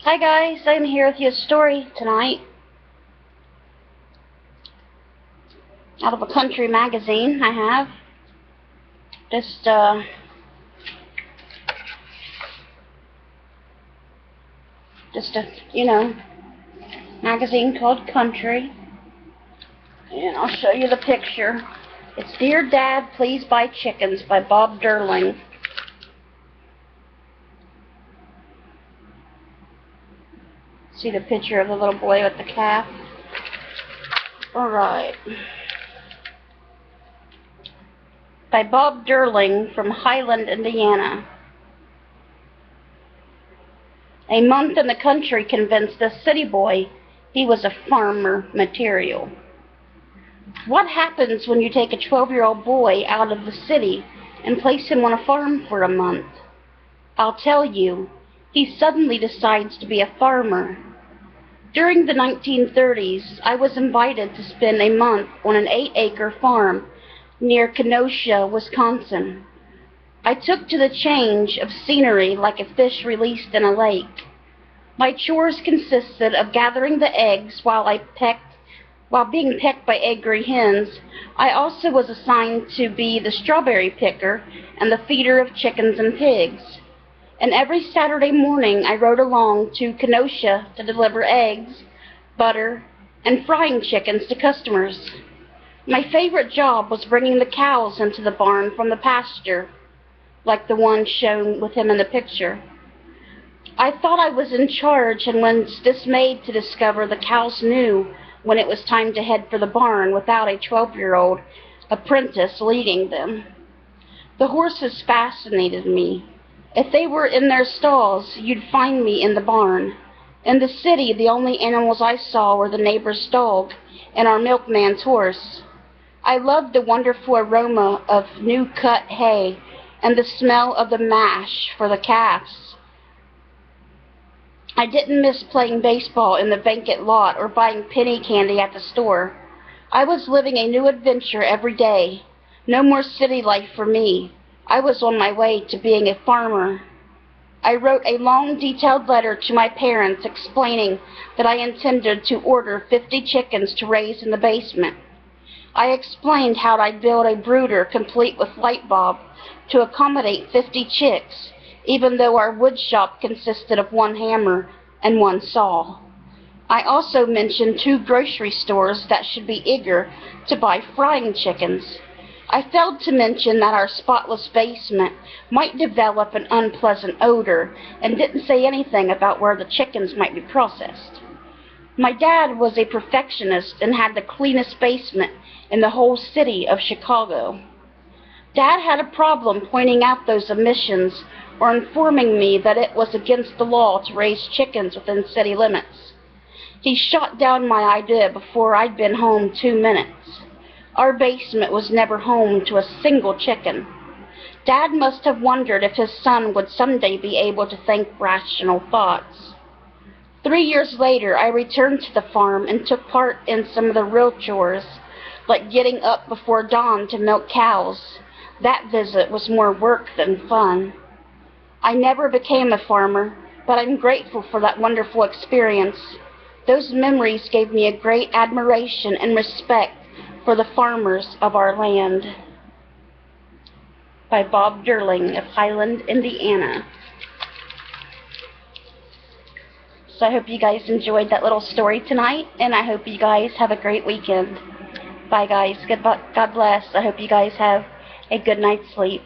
Hi guys, I'm here with you a story tonight out of a country magazine I have. Just a magazine called Country. And I'll show you the picture. It's Dear Dad, Please Buy Chickens by Bob Durling. See the picture of the little boy with the calf? Alright. By Bob Durling from Highland, Indiana. A month in the country convinced a city boy he was a farmer material. What happens when you take a 12-year-old boy out of the city and place him on a farm for a month? I'll tell you, he suddenly decides to be a farmer. During the 1930s, I was invited to spend a month on an 8-acre farm near Kenosha, Wisconsin. I took to the change of scenery like a fish released in a lake. My chores consisted of gathering the eggs while being pecked by angry hens. I also was assigned to be the strawberry picker and the feeder of chickens and pigs. And every Saturday morning I rode along to Kenosha to deliver eggs, butter, and frying chickens to customers. My favorite job was bringing the cows into the barn from the pasture, like the one shown with him in the picture. I thought I was in charge and was dismayed to discover the cows knew when it was time to head for the barn without a 12-year-old apprentice leading them. The horses fascinated me. If they were in their stalls, you'd find me in the barn. In the city, the only animals I saw were the neighbor's dog and our milkman's horse. I loved the wonderful aroma of new cut hay and the smell of the mash for the calves. I didn't miss playing baseball in the vacant lot or buying penny candy at the store. I was living a new adventure every day. No more city life for me. I was on my way to being a farmer. I wrote a long, detailed letter to my parents explaining that I intended to order 50 chickens to raise in the basement. I explained how I'd build a brooder complete with light bulb to accommodate 50 chicks, even though our wood shop consisted of one hammer and one saw. I also mentioned 2 grocery stores that should be eager to buy frying chickens. I failed to mention that our spotless basement might develop an unpleasant odor and didn't say anything about where the chickens might be processed. My dad was a perfectionist and had the cleanest basement in the whole city of Chicago. Dad had a problem pointing out those omissions or informing me that it was against the law to raise chickens within city limits. He shot down my idea before I'd been home 2 minutes. Our basement was never home to a single chicken. Dad must have wondered if his son would someday be able to think rational thoughts. 3 years later, I returned to the farm and took part in some of the real chores, like getting up before dawn to milk cows. That visit was more work than fun. I never became a farmer, but I'm grateful for that wonderful experience. Those memories gave me a great admiration and respect for the farmers of our land. By Bob Durling of Highland, Indiana. So I hope you guys enjoyed that little story tonight, and I hope you guys have a great weekend. Bye guys. God bless. I hope you guys have a good night's sleep.